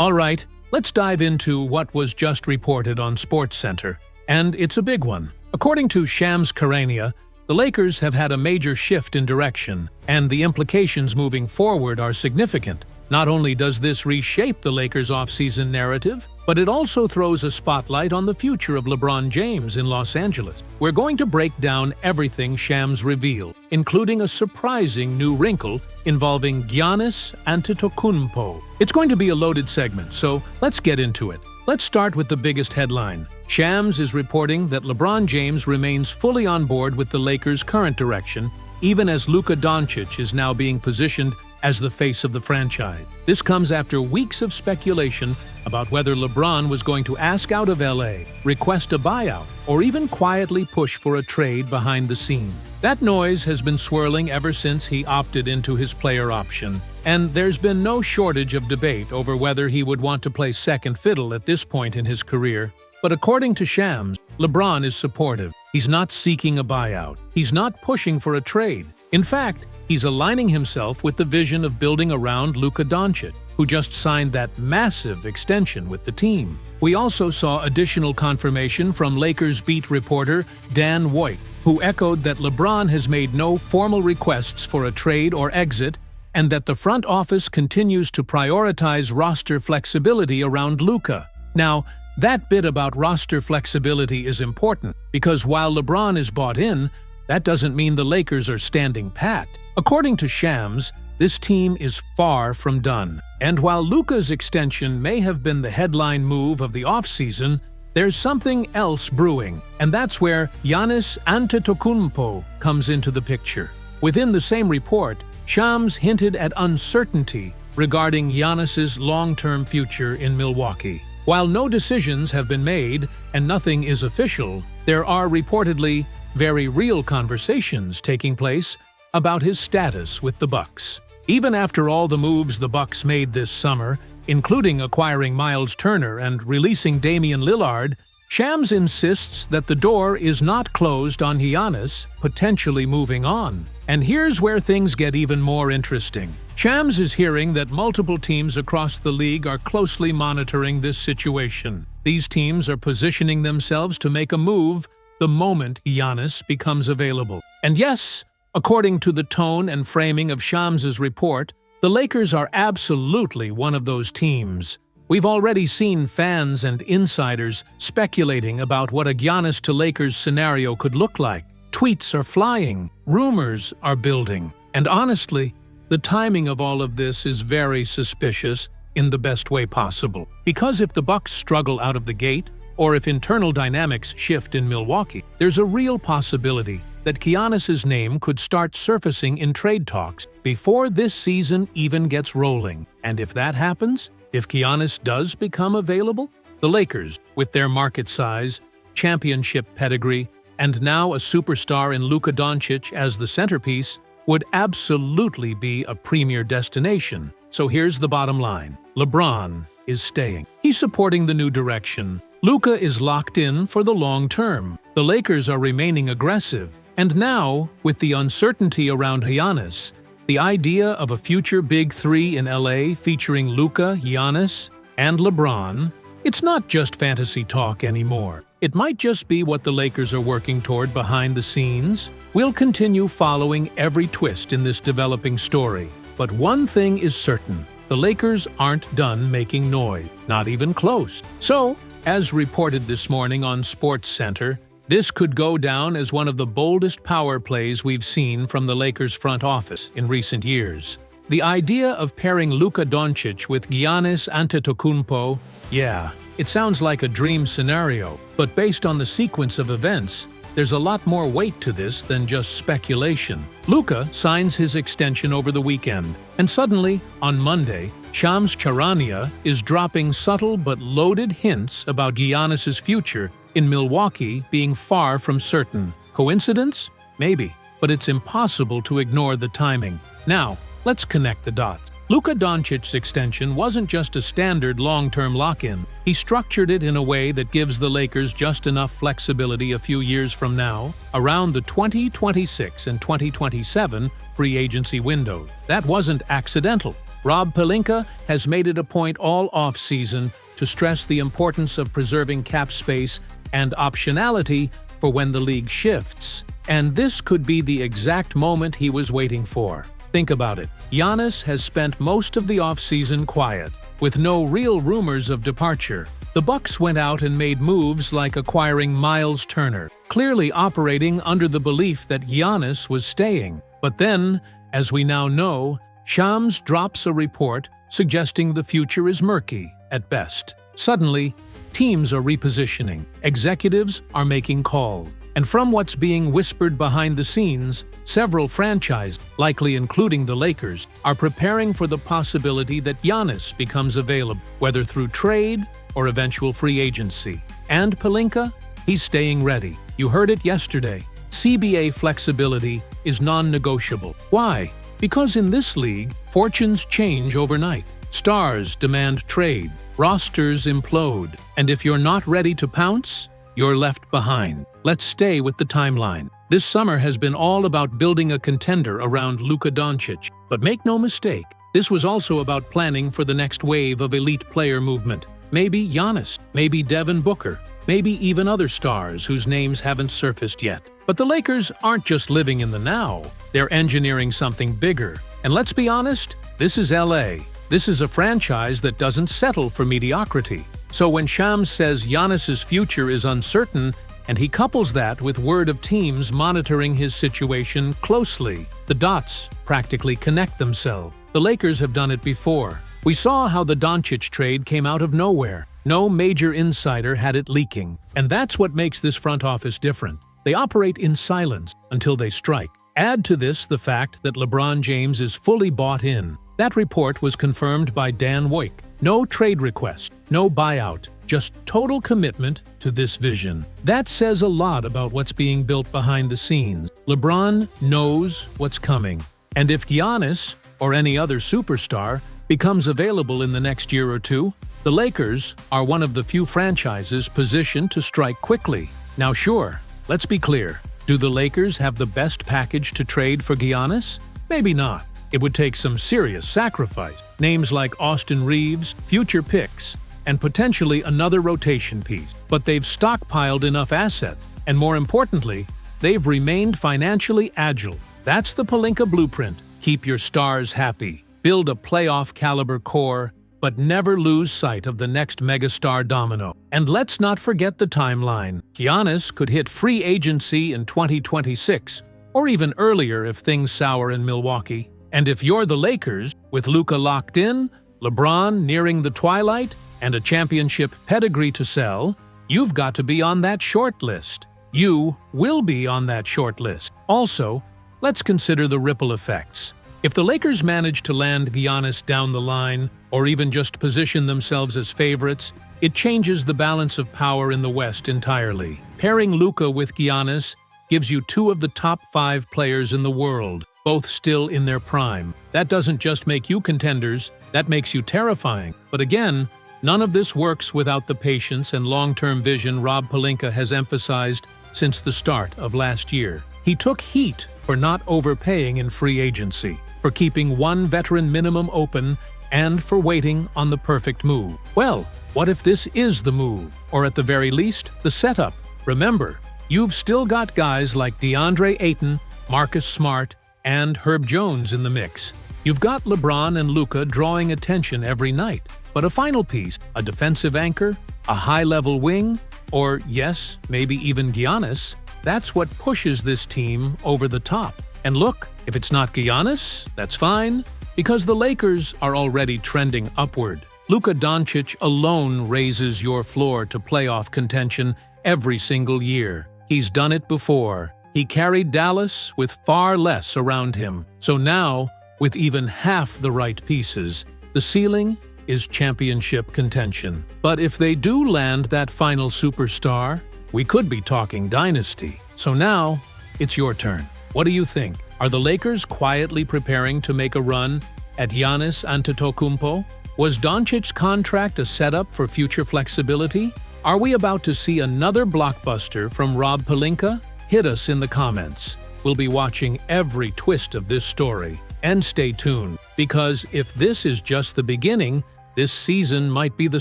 All right, let's dive into what was just reported on SportsCenter, and it's a big one. According to Shams Charania, the Lakers have had a major shift in direction, and the implications moving forward are significant. Not only does this reshape the Lakers' offseason narrative, but it also throws a spotlight on the future of LeBron James in Los Angeles. We're going to break down everything Shams revealed, including a surprising new wrinkle involving Giannis Antetokounmpo. It's going to be a loaded segment, so let's get into it. Let's start with the biggest headline. Shams is reporting that LeBron James remains fully on board with the Lakers' current direction, even as Luka Doncic is now being positioned as the face of the franchise. This comes after weeks of speculation about whether LeBron was going to ask out of LA, request a buyout, or even quietly push for a trade behind the scenes. That noise has been swirling ever since he opted into his player option, and there's been no shortage of debate over whether he would want to play second fiddle at this point in his career. But according to Shams, LeBron is supportive. He's not seeking a buyout. He's not pushing for a trade. In fact, he's aligning himself with the vision of building around Luka Doncic, who just signed that massive extension with the team. We also saw additional confirmation from Lakers beat reporter Dan Voigt, who echoed that LeBron has made no formal requests for a trade or exit, and that the front office continues to prioritize roster flexibility around Luka. Now, that bit about roster flexibility is important, because while LeBron is bought in, that doesn't mean the Lakers are standing pat. According to Shams, this team is far from done. And while Luka's extension may have been the headline move of the offseason, there's something else brewing, and that's where Giannis Antetokounmpo comes into the picture. Within the same report, Shams hinted at uncertainty regarding Giannis's long-term future in Milwaukee. While no decisions have been made and nothing is official, there are reportedly very real conversations taking place about his status with the Bucks. Even after all the moves the Bucks made this summer, including acquiring Miles Turner and releasing Damian Lillard, Shams insists that the door is not closed on Giannis potentially moving on. And here's where things get even more interesting. Shams is hearing that multiple teams across the league are closely monitoring this situation. These teams are positioning themselves to make a move the moment Giannis becomes available. And yes, according to the tone and framing of Shams's report, the Lakers are absolutely one of those teams. We've already seen fans and insiders speculating about what a Giannis to Lakers scenario could look like. Tweets are flying, rumors are building, and honestly, the timing of all of this is very suspicious in the best way possible. Because if the Bucks struggle out of the gate, or if internal dynamics shift in Milwaukee, there's a real possibility that Giannis's name could start surfacing in trade talks before this season even gets rolling. And if that happens, if Giannis does become available, the Lakers, with their market size, championship pedigree, and now a superstar in Luka Doncic as the centerpiece, would absolutely be a premier destination. So here's the bottom line. LeBron is staying. He's supporting the new direction. Luka is locked in for the long term. The Lakers are remaining aggressive. And now, with the uncertainty around Giannis, the idea of a future Big Three in LA featuring Luka, Giannis, and LeBron, it's not just fantasy talk anymore. It might just be what the Lakers are working toward behind the scenes. We'll continue following every twist in this developing story. But one thing is certain, the Lakers aren't done making noise, not even close. So, as reported this morning on SportsCenter, this could go down as one of the boldest power plays we've seen from the Lakers front office in recent years. The idea of pairing Luka Doncic with Giannis Antetokounmpo, yeah, it sounds like a dream scenario, but based on the sequence of events, there's a lot more weight to this than just speculation. Luka signs his extension over the weekend, and suddenly, on Monday, Shams Charania is dropping subtle but loaded hints about Giannis's future in Milwaukee being far from certain. Coincidence? Maybe, but it's impossible to ignore the timing. Now, let's connect the dots. Luka Doncic's extension wasn't just a standard long-term lock-in. He structured it in a way that gives the Lakers just enough flexibility a few years from now, around the 2026 and 2027 free agency windows. That wasn't accidental. Rob Pelinka has made it a point all off-season to stress the importance of preserving cap space and optionality for when the league shifts. And this could be the exact moment he was waiting for. Think about it. Giannis has spent most of the offseason quiet, with no real rumors of departure. The Bucks went out and made moves like acquiring Miles Turner, clearly operating under the belief that Giannis was staying. But then, as we now know, Shams drops a report suggesting the future is murky at best. Suddenly, teams are repositioning, executives are making calls. And from what's being whispered behind the scenes, several franchises, likely including the Lakers, are preparing for the possibility that Giannis becomes available, whether through trade or eventual free agency. And Pelinka? He's staying ready. You heard it yesterday. CBA flexibility is non-negotiable. Why? Because in this league, fortunes change overnight. Stars demand trade, rosters implode, and if you're not ready to pounce, you're left behind. Let's stay with the timeline. This summer has been all about building a contender around Luka Doncic. But make no mistake, this was also about planning for the next wave of elite player movement. Maybe Giannis, maybe Devin Booker, maybe even other stars whose names haven't surfaced yet. But the Lakers aren't just living in the now, they're engineering something bigger. And let's be honest, this is LA. This is a franchise that doesn't settle for mediocrity. So when Shams says Giannis's future is uncertain, and he couples that with word of teams monitoring his situation closely, the dots practically connect themselves. The Lakers have done it before. We saw how the Doncic trade came out of nowhere. No major insider had it leaking. And that's what makes this front office different. They operate in silence until they strike. Add to this the fact that LeBron James is fully bought in. That report was confirmed by Dan Woik. No trade request, no buyout, just total commitment to this vision. That says a lot about what's being built behind the scenes. LeBron knows what's coming. And if Giannis, or any other superstar, becomes available in the next year or two, the Lakers are one of the few franchises positioned to strike quickly. Now sure, let's be clear. Do the Lakers have the best package to trade for Giannis? Maybe not. It would take some serious sacrifice. Names like Austin Reeves, future picks, and potentially another rotation piece. But they've stockpiled enough assets, and more importantly, they've remained financially agile. That's the Pelinka blueprint. Keep your stars happy, build a playoff-caliber core, but never lose sight of the next megastar domino. And let's not forget the timeline. Giannis could hit free agency in 2026, or even earlier if things sour in Milwaukee. And if you're the Lakers, with Luka locked in, LeBron nearing the twilight, and a championship pedigree to sell, you've got to be on that short list. You will be on that short list. Also, let's consider the ripple effects. If the Lakers manage to land Giannis down the line, or even just position themselves as favorites, it changes the balance of power in the West entirely. Pairing Luka with Giannis gives you two of the top 5 players in the world, both still in their prime. That doesn't just make you contenders, that makes you terrifying. But again, none of this works without the patience and long-term vision Rob Pelinka has emphasized since the start of last year. He took heat for not overpaying in free agency, for keeping one veteran minimum open, and for waiting on the perfect move. Well, what if this is the move, or at the very least, the setup? Remember, you've still got guys like DeAndre Ayton, Marcus Smart, and Herb Jones in the mix. You've got LeBron and Luka drawing attention every night. But a final piece, a defensive anchor, a high-level wing, or yes, maybe even Giannis, that's what pushes this team over the top. And look, if it's not Giannis, that's fine, because the Lakers are already trending upward. Luka Doncic alone raises your floor to playoff contention every single year. He's done it before. He carried Dallas with far less around him. So now, with even half the right pieces, the ceiling is championship contention. But if they do land that final superstar, we could be talking dynasty. So now, it's your turn. What do you think? Are the Lakers quietly preparing to make a run at Giannis Antetokounmpo? Was Doncic's contract a setup for future flexibility? Are we about to see another blockbuster from Rob Pelinka? Hit us in the comments. We'll be watching every twist of this story. And stay tuned, because if this is just the beginning, this season might be the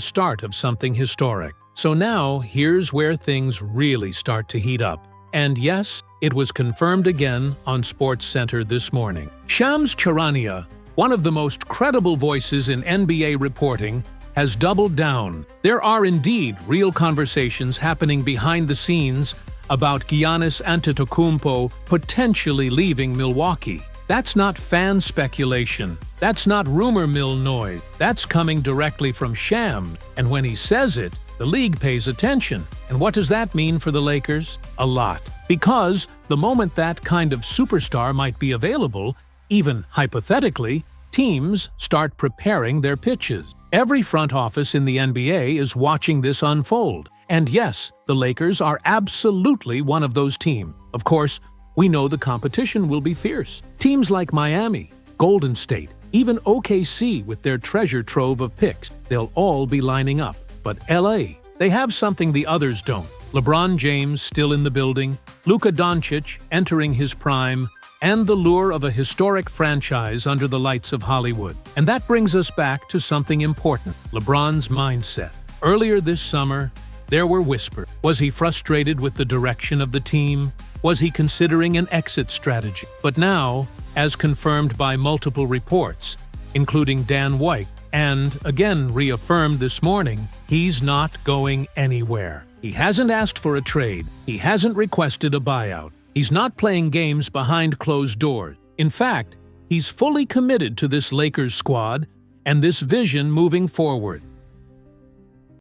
start of something historic. So now, here's where things really start to heat up. And yes, it was confirmed again on SportsCenter this morning. Shams Charania, one of the most credible voices in NBA reporting, has doubled down. There are indeed real conversations happening behind the scenes about Giannis Antetokounmpo potentially leaving Milwaukee. That's not fan speculation. That's not rumor mill noise. That's coming directly from Shams. And when he says it, the league pays attention. And what does that mean for the Lakers? A lot. Because the moment that kind of superstar might be available, even hypothetically, teams start preparing their pitches. Every front office in the NBA is watching this unfold. And yes, the Lakers are absolutely one of those teams. Of course, we know the competition will be fierce. Teams like Miami, Golden State, even OKC with their treasure trove of picks, they'll all be lining up. But LA, they have something the others don't. LeBron James still in the building, Luka Doncic entering his prime, and the lure of a historic franchise under the lights of Hollywood. And that brings us back to something important, LeBron's mindset. Earlier this summer, there were whispers. Was he frustrated with the direction of the team? Was he considering an exit strategy? But now, as confirmed by multiple reports, including Dan White, and again reaffirmed this morning, he's not going anywhere. He hasn't asked for a trade. He hasn't requested a buyout. He's not playing games behind closed doors. In fact, he's fully committed to this Lakers squad and this vision moving forward.